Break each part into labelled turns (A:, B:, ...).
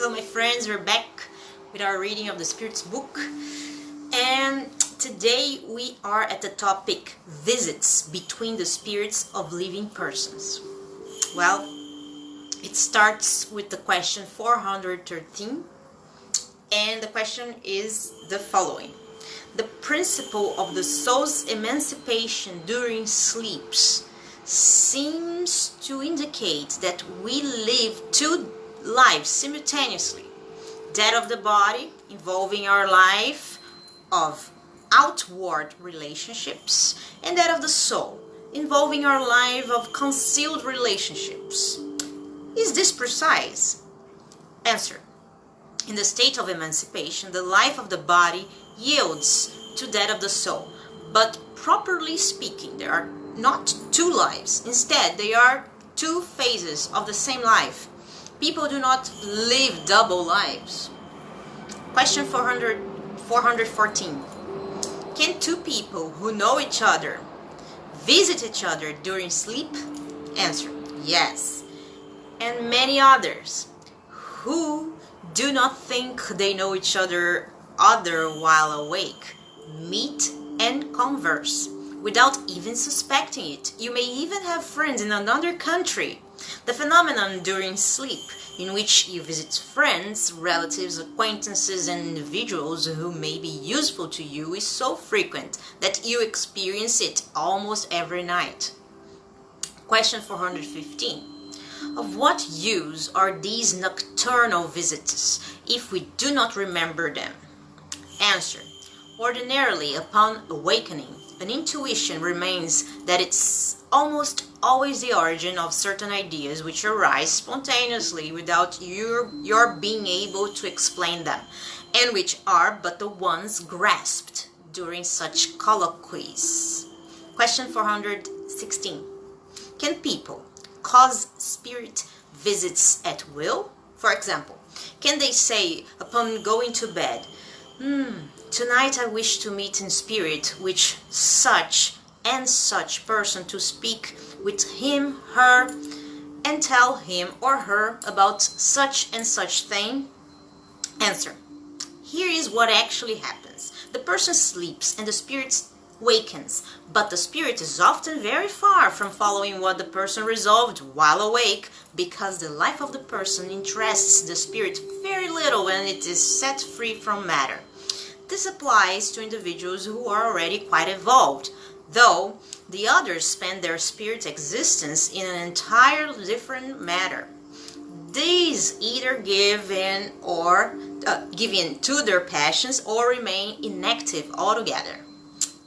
A: Hello my friends, we're back with our reading of the Spirit's book, and today we are at the topic visits between the spirits of living persons. Well, it starts with the question 413, and the question is the following. The principle of the soul's emancipation during sleeps seems to indicate that we live two lives simultaneously, that of the body involving our life of outward relationships, and that of the soul involving our life of concealed relationships. Is this precise? Answer. In the state of emancipation, the life of the body yields to that of the soul, but properly speaking, there are not two lives. Instead, they are two phases of the same life. People do not live double lives. Question 414. Can two people who know each other visit each other during sleep? Answer. Yes. And many others who do not think they know each other while awake meet and converse without even suspecting it. You may even have friends in another country. The phenomenon during sleep, in which you visit friends, relatives, acquaintances, and individuals who may be useful to you, is so frequent that you experience it almost every night. Question 415. Of what use are these nocturnal visits if we do not remember them? Answer. Ordinarily, upon awakening, an intuition remains that it's almost always the origin of certain ideas which arise spontaneously without your being able to explain them, and which are but the ones grasped during such colloquies. Question 416. Can people cause spirit visits at will? For example, can they say upon going to bed, tonight I wish to meet in spirit with such and such person to speak with him, her, and tell him or her about such and such thing? Answer. Here is what actually happens. The person sleeps and the spirit wakens, but the spirit is often very far from following what the person resolved while awake, because the life of the person interests the spirit very little when it is set free from matter. This applies to individuals who are already quite evolved, though the others spend their spirit existence in an entirely different matter. These either give in to their passions or remain inactive altogether.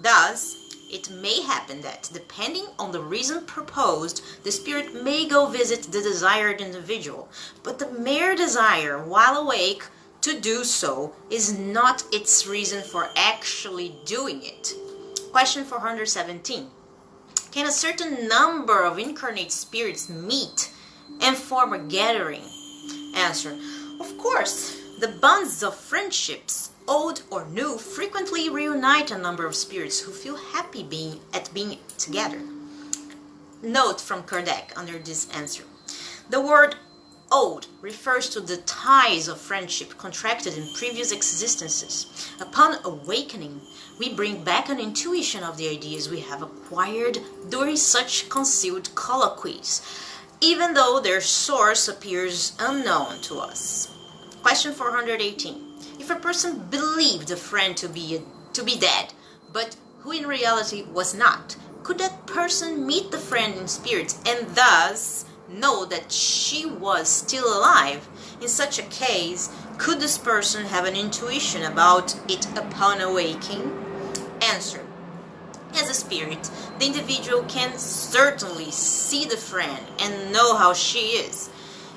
A: Thus, it may happen that, depending on the reason proposed, the spirit may go visit the desired individual, but the mere desire, while awake, to do so is not its reason for actually doing it. Question 417. Can a certain number of incarnate spirits meet and form a gathering? Answer. Of course, the bonds of friendships, old or new, frequently reunite a number of spirits who feel happy being together. Note from Kardec under this answer. The word old refers to the ties of friendship contracted in previous existences. Upon awakening, we bring back an intuition of the ideas we have acquired during such concealed colloquies, even though their source appears unknown to us. Question 418. If a person believed a friend to be dead, but who in reality was not, could that person meet the friend in spirit and thus know that she was still alive? In such a case, could this person have an intuition about it upon awaking? Answer. As a spirit, the individual can certainly see the friend and know how she is.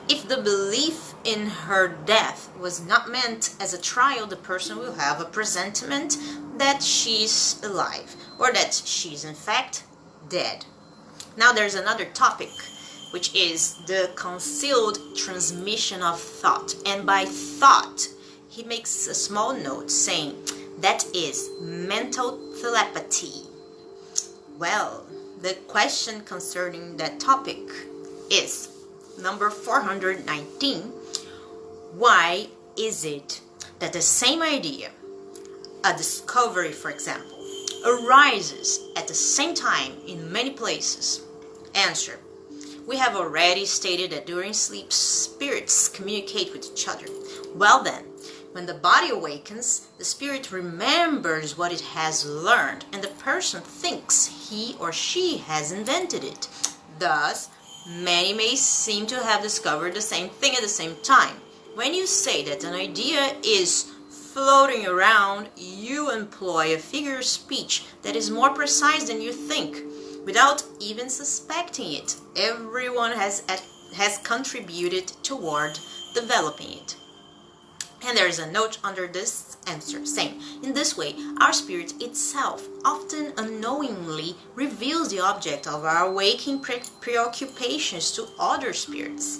A: If the belief in her death was not meant as a trial, the person will have a presentiment that she's alive, or that she's in fact dead. Now there's another topic, which is the concealed transmission of thought. And by thought, he makes a small note saying that is mental telepathy. Well, the question concerning that topic is number 419. Why is it that the same idea, a discovery for example, arises at the same time in many places? Answer: we have already stated that during sleep, spirits communicate with each other. Well then, when the body awakens, the spirit remembers what it has learned, and the person thinks he or she has invented it. Thus, many may seem to have discovered the same thing at the same time. When you say that an idea is floating around, you employ a figure of speech that is more precise than you think, without even suspecting it. Everyone has contributed toward developing it. And there is a note under this answer saying, in this way, our spirit itself often unknowingly reveals the object of our waking preoccupations to other spirits.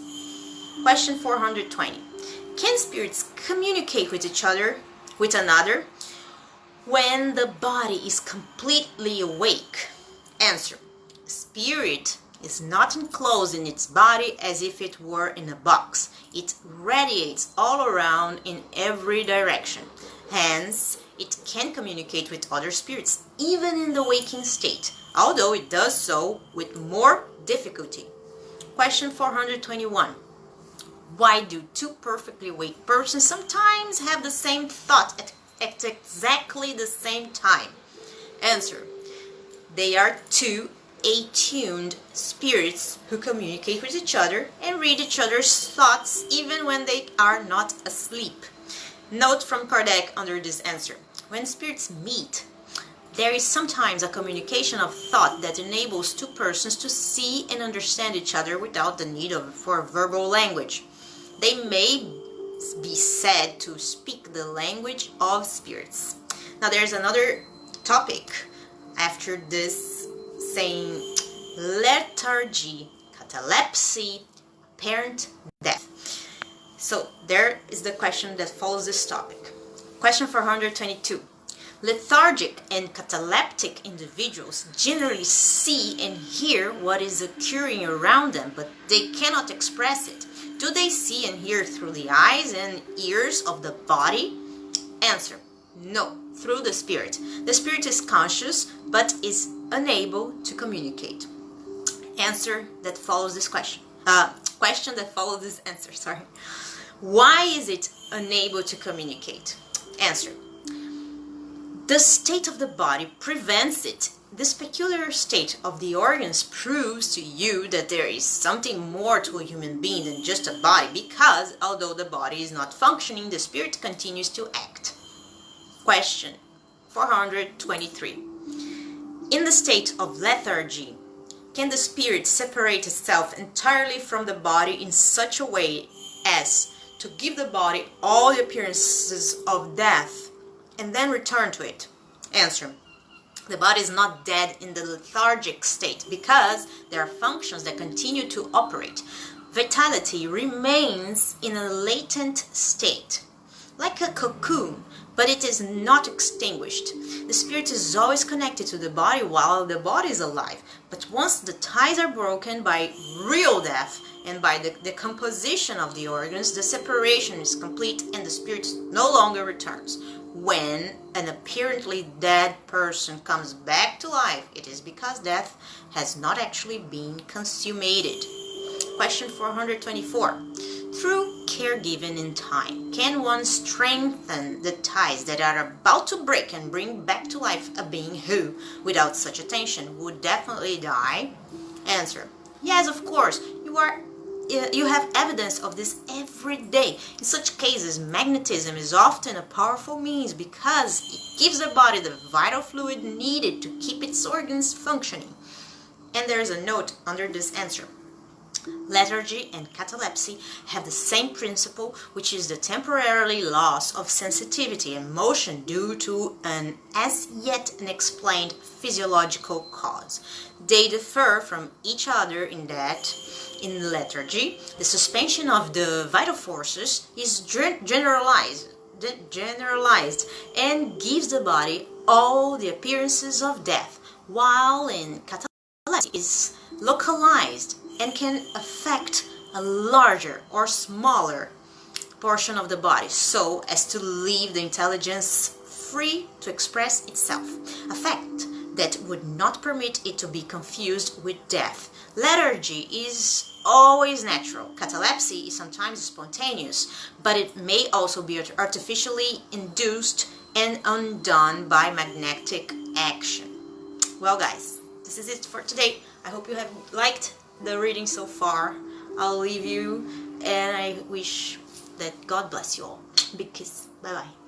A: Question 420. Can spirits communicate with each other, with another, when the body is completely awake? Answer: spirit is not enclosed in its body as if it were in a box. It radiates all around in every direction. Hence, it can communicate with other spirits even in the waking state, although it does so with more difficulty. Question 421. Why do two perfectly awake persons sometimes have the same thought at exactly the same time? Answer: they are two attuned spirits who communicate with each other and read each other's thoughts even when they are not asleep. Note from Kardec under this answer: when spirits meet, there is sometimes a communication of thought that enables two persons to see and understand each other without the need for verbal language. They may be said to speak the language of spirits. Now there's another topic after this saying: lethargy, catalepsy, apparent death. So there is the question that follows this topic. Question 422. Lethargic and cataleptic individuals generally see and hear what is occurring around them, but they cannot express it. Do they see and hear through the eyes and ears of the body? Answer: no, through the spirit. The spirit is conscious but is unable to communicate. Answer that follows this question. Question that follows this answer, sorry. Why is it unable to communicate? Answer: the state of the body prevents it. This peculiar state of the organs proves to you that there is something more to a human being than just a body, because although the body is not functioning, the spirit continues to act. Question 423. In the state of lethargy, can the spirit separate itself entirely from the body in such a way as to give the body all the appearances of death and then return to it? Answer: the body is not dead in the lethargic state because there are functions that continue to operate. Vitality remains in a latent state, like a cocoon, but it is not extinguished. The spirit is always connected to the body while the body is alive, but once the ties are broken by real death and by the decomposition of the organs, the separation is complete and the spirit no longer returns. When an apparently dead person comes back to life, it is because death has not actually been consummated. Question 424. Through caregiving in time, can one strengthen the ties that are about to break and bring back to life a being who, without such attention, would definitely die? Answer: yes, of course. You have evidence of this every day. In such cases, magnetism is often a powerful means because it gives the body the vital fluid needed to keep its organs functioning. And there is a note under this answer. Lethargy and catalepsy have the same principle, which is the temporary loss of sensitivity and motion due to an as yet unexplained physiological cause. They differ from each other in that, in lethargy, the suspension of the vital forces is generalized and gives the body all the appearances of death, while in catalepsy is localized and can affect a larger or smaller portion of the body so as to leave the intelligence free to express itself, a fact that would not permit it to be confused with death. Lethargy is always natural. Catalepsy is sometimes spontaneous, but it may also be artificially induced and undone by magnetic action. Well guys, this is it for today. I hope you have liked the reading so far. I'll leave you and I wish that God bless you all. Big kiss. Bye bye.